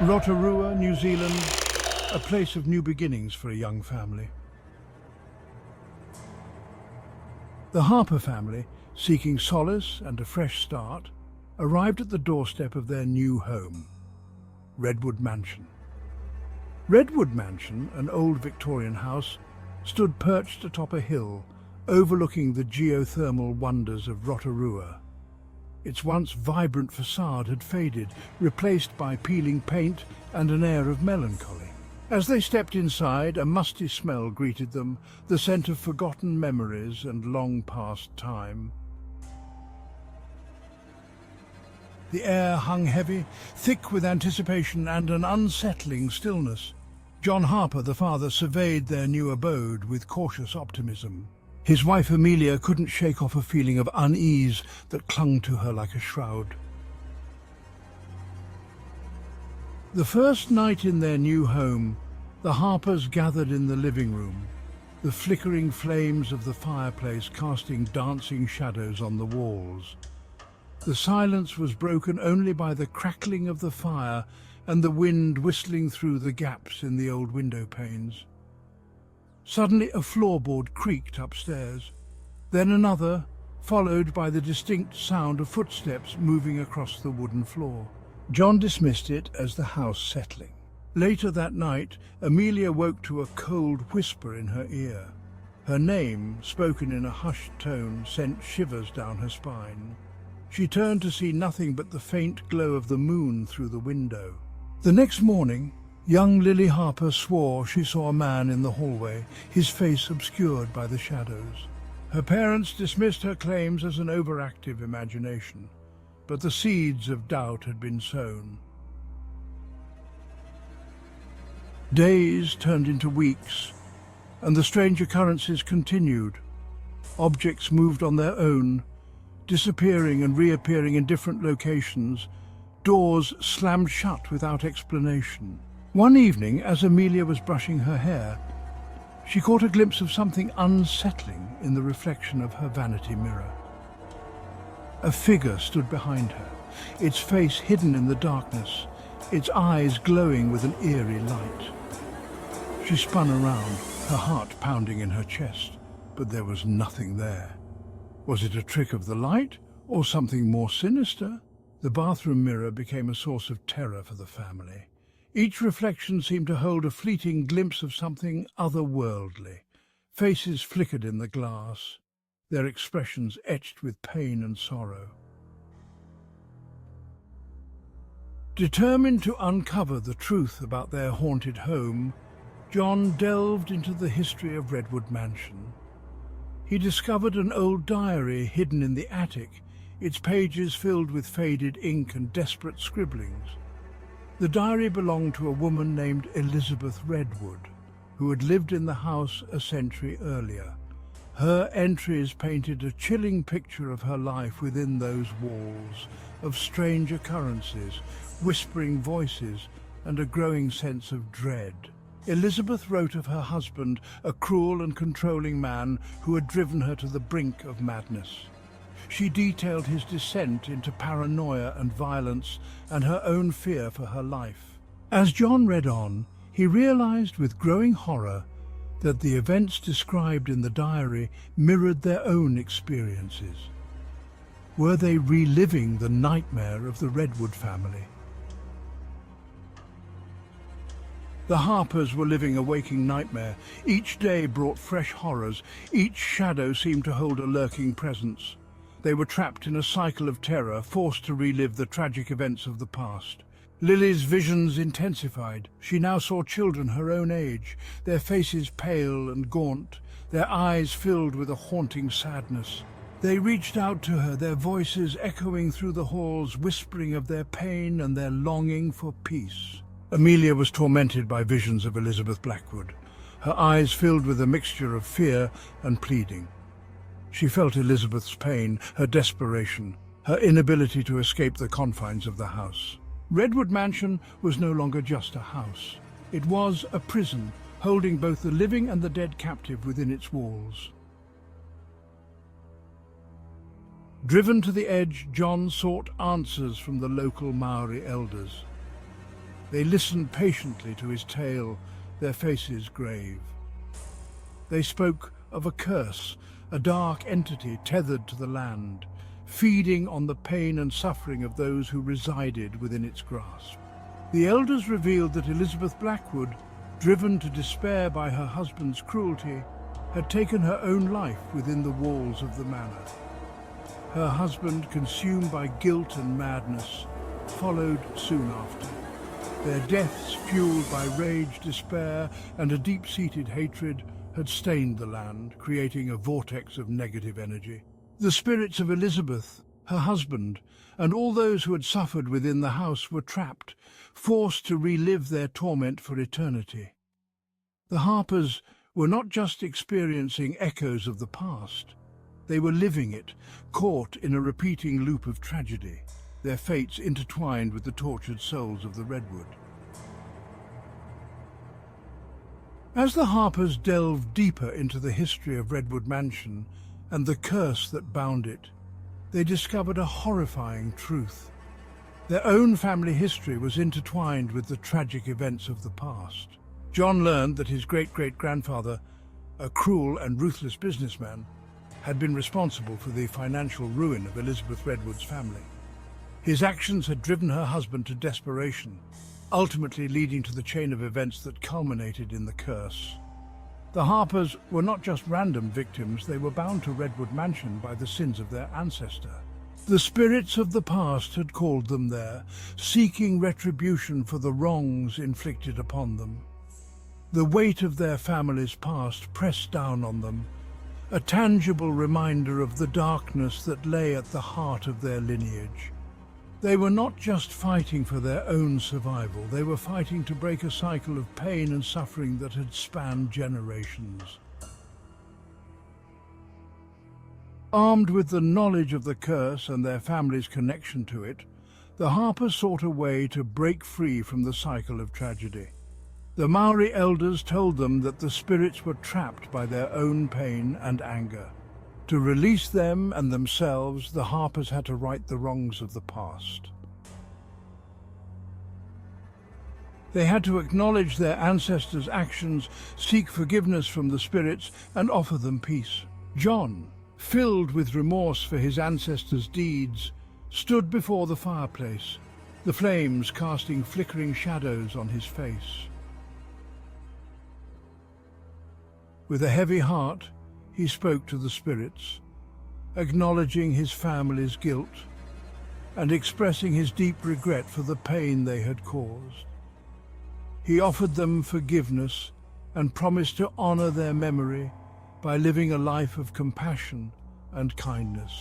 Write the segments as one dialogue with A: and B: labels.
A: Rotorua, New Zealand, a place of new beginnings for a young family. The Harper family, seeking solace and a fresh start, arrived at the doorstep of their new home, Redwood Mansion. Redwood Mansion, an old Victorian house, stood perched atop a hill, overlooking the geothermal wonders of Rotorua. Its once vibrant facade had faded, replaced by peeling paint and an air of melancholy. As they stepped inside, a musty smell greeted them, the scent of forgotten memories and long-past time. The air hung heavy, thick with anticipation and an unsettling stillness. John Harper, the father, surveyed their new abode with cautious optimism. His wife Amelia couldn't shake off a feeling of unease that clung to her like a shroud. The first night in their new home, the Harpers gathered in the living room, the flickering flames of the fireplace casting dancing shadows on the walls. The silence was broken only by the crackling of the fire and the wind whistling through the gaps in the old window panes. Suddenly a floorboard creaked upstairs, then another, followed by the distinct sound of footsteps moving across the wooden floor. John dismissed it as the house settling. Later that night, Amelia woke to a cold whisper in her ear. Her name, spoken in a hushed tone, sent shivers down her spine. She turned to see nothing but the faint glow of the moon through the window. The next morning, young Lily Harper swore she saw a man in the hallway, his face obscured by the shadows. Her parents dismissed her claims as an overactive imagination, but the seeds of doubt had been sown. Days turned into weeks, and the strange occurrences continued. Objects moved on their own, disappearing and reappearing in different locations. Doors slammed shut without explanation. One evening, as Amelia was brushing her hair, she caught a glimpse of something unsettling in the reflection of her vanity mirror. A figure stood behind her, its face hidden in the darkness, its eyes glowing with an eerie light. She spun around, her heart pounding in her chest, but there was nothing there. Was it a trick of the light, or something more sinister? The bathroom mirror became a source of terror for the family. Each reflection seemed to hold a fleeting glimpse of something otherworldly. Faces flickered in the glass, their expressions etched with pain and sorrow. Determined to uncover the truth about their haunted home, John delved into the history of Redwood Mansion. He discovered an old diary hidden in the attic, its pages filled with faded ink and desperate scribblings. The diary belonged to a woman named Elizabeth Redwood, who had lived in the house a century earlier. Her entries painted a chilling picture of her life within those walls, of strange occurrences, whispering voices, and a growing sense of dread. Elizabeth wrote of her husband, a cruel and controlling man who had driven her to the brink of madness. She detailed his descent into paranoia and violence and her own fear for her life. As John read on, he realized with growing horror that the events described in the diary mirrored their own experiences. Were they reliving the nightmare of the Redwood family? The Harpers were living a waking nightmare. Each day brought fresh horrors. Each shadow seemed to hold a lurking presence. They were trapped in a cycle of terror, forced to relive the tragic events of the past. Lily's visions intensified. She now saw children her own age, their faces pale and gaunt, their eyes filled with a haunting sadness. They reached out to her, their voices echoing through the halls, whispering of their pain and their longing for peace. Amelia was tormented by visions of Elizabeth Blackwood, her eyes filled with a mixture of fear and pleading. She felt Elizabeth's pain, her desperation, her inability to escape the confines of the house. Redwood Mansion was no longer just a house. It was a prison, holding both the living and the dead captive within its walls. Driven to the edge, John sought answers from the local Maori elders. They listened patiently to his tale, their faces grave. They spoke of a curse, a dark entity tethered to the land, feeding on the pain and suffering of those who resided within its grasp. The elders revealed that Elizabeth Blackwood, driven to despair by her husband's cruelty, had taken her own life within the walls of the manor. Her husband, consumed by guilt and madness, followed soon after. Their deaths, fueled by rage, despair, and a deep-seated hatred, had stained the land, creating a vortex of negative energy. The spirits of Elizabeth, her husband, and all those who had suffered within the house were trapped, forced to relive their torment for eternity. The Harpers were not just experiencing echoes of the past. They were living it, caught in a repeating loop of tragedy, their fates intertwined with the tortured souls of the Redwood. As the Harpers delved deeper into the history of Redwood Mansion and the curse that bound it, they discovered a horrifying truth. Their own family history was intertwined with the tragic events of the past. John learned that his great-great-grandfather, a cruel and ruthless businessman, had been responsible for the financial ruin of Elizabeth Redwood's family. His actions had driven her husband to desperation, ultimately leading to the chain of events that culminated in the curse. The Harpers were not just random victims, they were bound to Redwood Mansion by the sins of their ancestor. The spirits of the past had called them there, seeking retribution for the wrongs inflicted upon them. The weight of their family's past pressed down on them, a tangible reminder of the darkness that lay at the heart of their lineage. They were not just fighting for their own survival, they were fighting to break a cycle of pain and suffering that had spanned generations. Armed with the knowledge of the curse and their family's connection to it, the Harpers sought a way to break free from the cycle of tragedy. The Maori elders told them that the spirits were trapped by their own pain and anger. To release them and themselves, the Harpers had to right the wrongs of the past. They had to acknowledge their ancestors' actions, seek forgiveness from the spirits, and offer them peace. John, filled with remorse for his ancestors' deeds, stood before the fireplace, the flames casting flickering shadows on his face. With a heavy heart, he spoke to the spirits, acknowledging his family's guilt and expressing his deep regret for the pain they had caused. He offered them forgiveness and promised to honor their memory by living a life of compassion and kindness.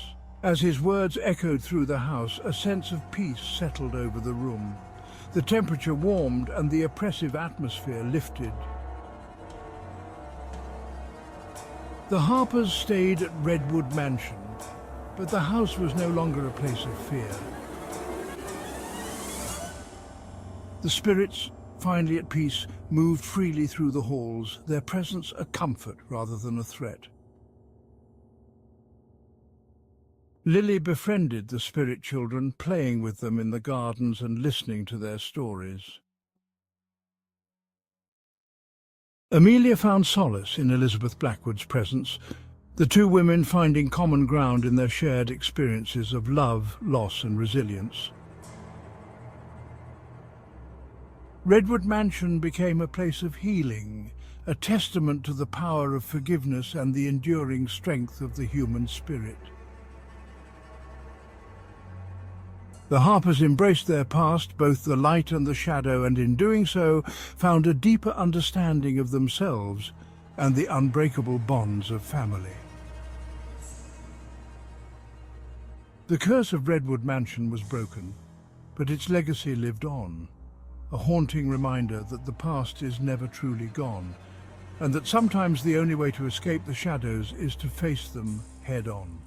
A: As his words echoed through the house, a sense of peace settled over the room. The temperature warmed and the oppressive atmosphere lifted. The Harpers stayed at Redwood Mansion, but the house was no longer a place of fear. The spirits, finally at peace, moved freely through the halls, their presence a comfort rather than a threat. Lily befriended the spirit children, playing with them in the gardens and listening to their stories. Amelia found solace in Elizabeth Blackwood's presence, the two women finding common ground in their shared experiences of love, loss and resilience. Redwood Mansion became a place of healing, a testament to the power of forgiveness and the enduring strength of the human spirit. The Harpers embraced their past, both the light and the shadow, and in doing so found a deeper understanding of themselves and the unbreakable bonds of family. The curse of Redwood Mansion was broken, but its legacy lived on, a haunting reminder that the past is never truly gone, and that sometimes the only way to escape the shadows is to face them head-on.